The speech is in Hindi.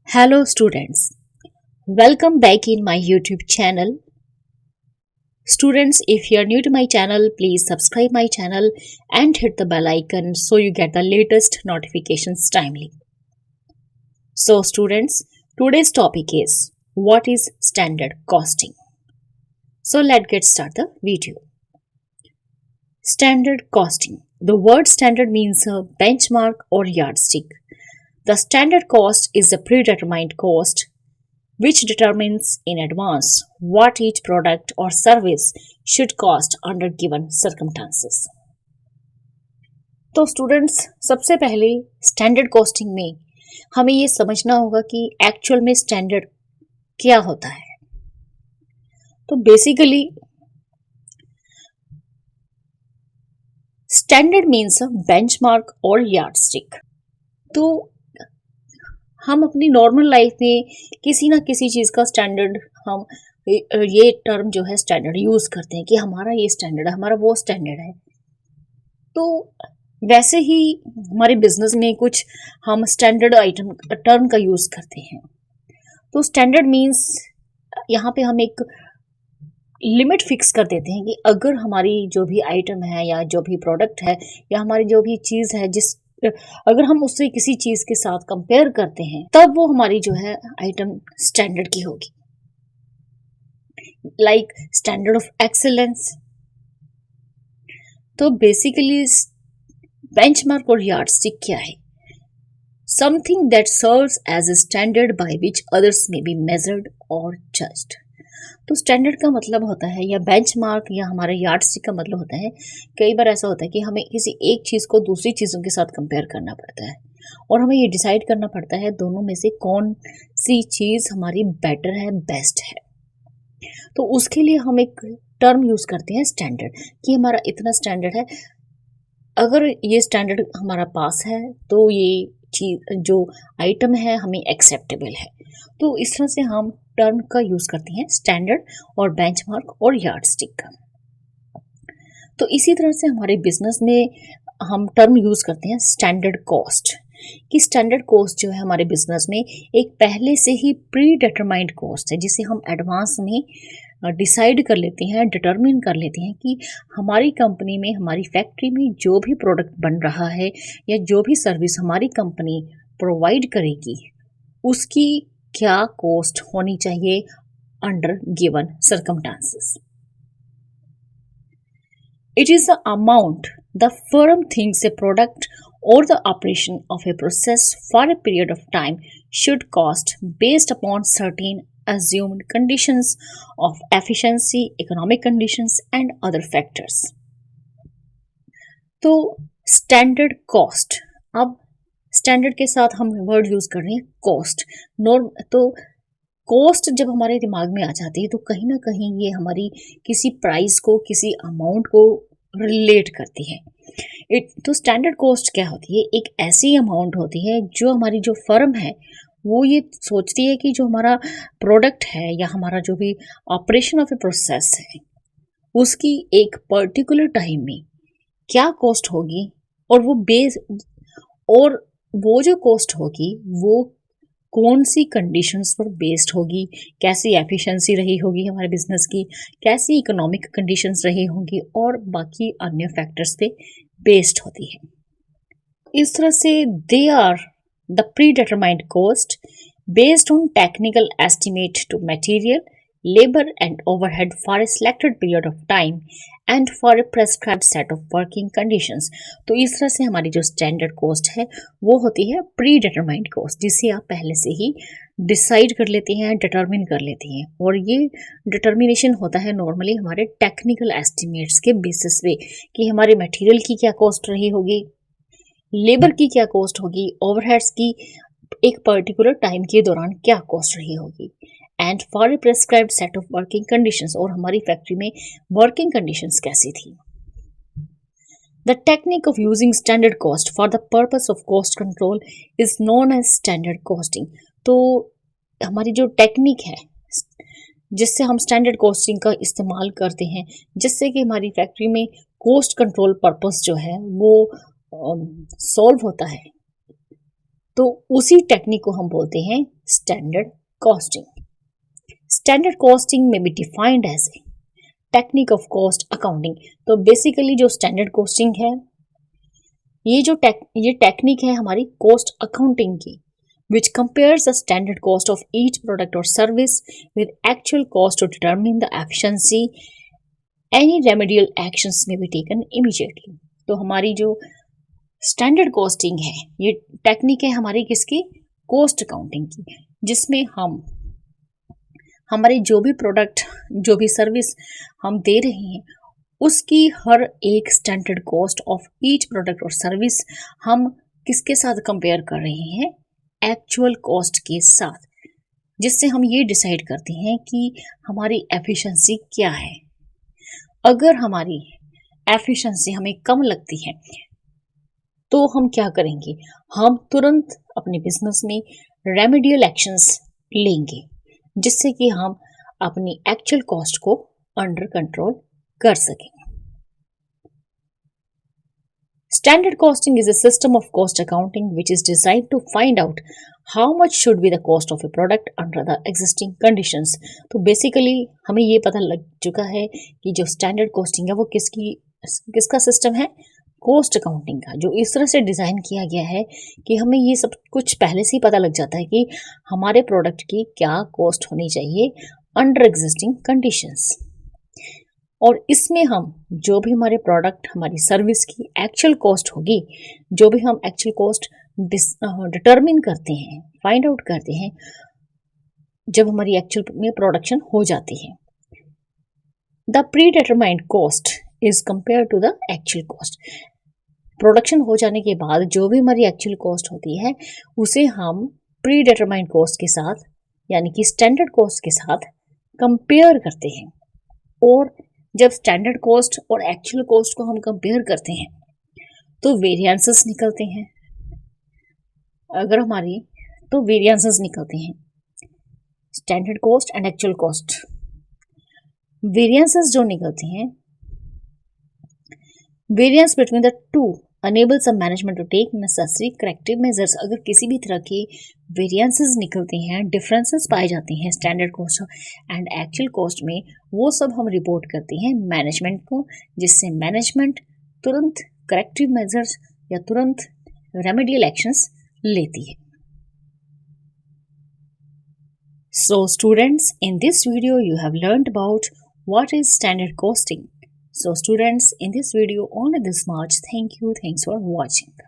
Hello students, welcome back in my YouTube channel. Students, if you are new to my channel, please subscribe my channel and hit the bell icon so you get the latest notifications timely. So students, today's topic is what is standard costing. So let's get started the video. Standard costing. The word standard means a benchmark or yardstick. The standard cost is a predetermined cost which determines in advance what each product or service should cost under given circumstances. तो स्टूडेंट्स, सबसे पहले स्टैंडर्ड कॉस्टिंग में हमें ये समझना होगा कि एक्चुअल में स्टैंडर्ड क्या होता है। तो बेसिकली स्टैंडर्ड मीन्स अ बेंचमार्क और यार्डस्टिक। तो हम अपनी नॉर्मल लाइफ में किसी ना किसी चीज़ का स्टैंडर्ड हम ये टर्म जो है स्टैंडर्ड यूज़ करते हैं कि हमारा ये स्टैंडर्ड है, हमारा वो स्टैंडर्ड है। तो वैसे ही हमारे बिजनेस में कुछ हम स्टैंडर्ड आइटम टर्म का यूज़ करते हैं। तो स्टैंडर्ड मीन्स यहाँ पे हम एक लिमिट फिक्स कर देते हैं कि अगर हमारी जो भी आइटम है या जो भी प्रोडक्ट है या हमारी जो भी चीज़ है अगर हम उससे किसी चीज़ के साथ कंपेयर करते हैं तब वो हमारी जो है आइटम स्टैंडर्ड की होगी। Like standard of excellence. तो बेसिकली बेंचमार्क और यार्डस्टिक क्या है? Something that serves as a standard by which others may be measured और जज्ड। तो स्टैंडर्ड का मतलब होता है या बेंचमार्क या हमारा यार्डस्टिक का मतलब होता है, कई बार ऐसा होता है कि हमें किसी एक चीज़ को दूसरी चीज़ों के साथ कंपेयर करना पड़ता है और हमें ये डिसाइड करना पड़ता है दोनों में से कौन सी चीज़ हमारी बेटर है, बेस्ट है। तो उसके लिए हम एक टर्म यूज़ करते हैं स्टैंडर्ड, कि हमारा इतना स्टैंडर्ड है, अगर ये स्टैंडर्ड हमारा पास है तो ये चीज़ जो आइटम है हमें एक्सेप्टेबल है। तो इस तरह से हम टर्म का यूज़ करते हैं स्टैंडर्ड और बेंचमार्क और यार्डस्टिक का। तो इसी तरह से हमारे बिजनेस में हम टर्म यूज़ करते हैं स्टैंडर्ड कॉस्ट, कि स्टैंडर्ड कॉस्ट जो है हमारे बिजनेस में एक पहले से ही प्री डिटरमाइंड कॉस्ट है, जिसे हम एडवांस में डिसाइड कर लेते हैं, डिटरमिन कर लेते हैं कि हमारी कंपनी में, हमारी फैक्ट्री में जो भी प्रोडक्ट बन रहा है या जो भी सर्विस हमारी कंपनी प्रोवाइड करेगी उसकी क्या कॉस्ट होनी चाहिए under given circumstances. It is the amount the firm thinks a product or the operation of a process for a period of time should cost based upon certain assumed conditions of efficiency, economic conditions and other factors. तो स्टैंडर्ड कॉस्ट, अब स्टैंडर्ड के साथ हम वर्ड यूज कर रहे हैं कॉस्ट। तो कॉस्ट जब हमारे दिमाग में आ जाती है तो कहीं ना कहीं ये हमारी किसी प्राइस को, किसी अमाउंट को रिलेट करती है। तो स्टैंडर्ड कॉस्ट क्या होती है? एक ऐसी अमाउंट होती है जो हमारी जो फर्म है वो ये सोचती है कि जो हमारा प्रोडक्ट है या हमारा जो भी ऑपरेशन ऑफ ए प्रोसेस है उसकी एक पर्टिकुलर टाइम में क्या कॉस्ट होगी और वो जो कॉस्ट होगी वो कौन सी कंडीशंस पर बेस्ड होगी, कैसी एफिशिएंसी रही होगी हमारे बिजनेस की, कैसी इकोनॉमिक कंडीशंस रही होंगी और बाकी अन्य फैक्टर्स पे बेस्ड होती है। इस तरह से they are the predetermined cost based on technical estimate to material, labor and overhead for a selected period of time and for a prescribed set of working conditions। तो इस तरह से हमारी जो स्टैंडर्ड कॉस्ट है वो होती है प्री डिटरमाइंड कॉस्ट, जिसे आप पहले से ही डिसाइड कर लेते हैं, डिटरमिन कर लेते हैं। और ये डिटर्मिनेशन होता है नॉर्मली हमारे टेक्निकल एस्टिमेट्स के बेसिस पे कि हमारे मटेरियल की क्या कॉस्ट रही होगी, लेबर की क्या कॉस्ट होगी, ओवरहेड्स की एक पर्टिकुलर टाइम के दौरान क्या कॉस्ट रही होगी, and for a prescribed set of working conditions, और हमारी फैक्ट्री में वर्किंग कंडीशंस कैसी थी। The technique of using standard cost for the purpose of cost control is known as standard costing. तो हमारी जो टेक्निक है जिससे हम स्टैंडर्ड कॉस्टिंग का इस्तेमाल करते हैं, जिससे कि हमारी फैक्ट्री में कॉस्ट कंट्रोल पर्पस जो है वो सॉल्व होता है, तो उसी टेक्निक को हम बोलते हैं स्टैंडर्ड कॉस्टिंग। स्टैंडर्ड कॉस्टिंग में be defined as a technique of cost accounting. तो बेसिकली जो स्टैंडर्ड कॉस्टिंग है, ये टेक्निक है हमारी कॉस्ट अकाउंटिंग की, which compares the standard cost of each product or service with actual cost to determine the efficiency. Any remedial actions may be taken immediately. तो हमारी जो स्टैंडर्ड कॉस्टिंग है, ये टेक्निक है हमारी किसकी, कॉस्ट अकाउंटिंग की, जिसमें हम हमारे जो भी प्रोडक्ट, जो भी सर्विस हम दे रहे हैं, उसकी हर एक standard cost of each product और सर्विस हम किसके साथ कंपेयर कर रहे हैं, एक्चुअल कॉस्ट के साथ, जिससे हम ये डिसाइड करते हैं कि हमारी एफिशिएंसी क्या है। अगर हमारी एफिशिएंसी हमें कम लगती है तो हम क्या करेंगे, हम तुरंत अपने बिजनेस में रेमेडियल एक्शंस लेंगे, जिससे कि हम अपनी एक्चुअल कॉस्ट को अंडर कंट्रोल कर सकें। Standard costing is a system of cost accounting which is designed to find out how much should be the cost of a product under the existing conditions. तो बेसिकली हमें ये पता लग चुका है कि जो स्टैंडर्ड कॉस्टिंग है वो किसका सिस्टम है, कॉस्ट अकाउंटिंग का, जो इस तरह से डिज़ाइन किया गया है कि हमें ये सब कुछ पहले से ही पता लग जाता है कि हमारे प्रोडक्ट की क्या कॉस्ट होनी चाहिए अंडर एग्जिस्टिंग कंडीशंस। और इसमें हम जो भी हमारे प्रोडक्ट, हमारी सर्विस की एक्चुअल कॉस्ट होगी, जो भी हम एक्चुअल कॉस्ट डिटरमिन करते हैं, फाइंड आउट करते हैं, जब हमारी एक्चुअल में प्रोडक्शन हो जाती है, the predetermined cost is compare to the actual cost. Production हो जाने के बाद जो भी हमारी एक्चुअल कॉस्ट होती है उसे हम प्री डिटरमाइंड कॉस्ट के साथ, यानी कि स्टैंडर्ड कॉस्ट के साथ कंपेयर करते हैं। और जब स्टैंडर्ड कॉस्ट और एक्चुअल कॉस्ट को हम कंपेयर करते हैं तो वेरिएंसेस निकलते हैं। तो वेरिएंसेस निकलते हैं standard cost and actual cost. Variances जो निकलते हैं, variance between the two enables a management to take necessary corrective measures। अगर किसी भी तरह के वेरिएंसेस निकलते हैं, डिफरेंसेस पाए जाते हैं standard cost and actual cost में, वो सब हम रिपोर्ट करते हैं मैनेजमेंट को, जिससे मैनेजमेंट तुरंत करेक्टिव मेजर्स या तुरंत रेमेडियल एक्शंस लेती है। So students, in this video you have learned about what is standard costing. So students, in this video only this much. Thank you. Thanks for watching.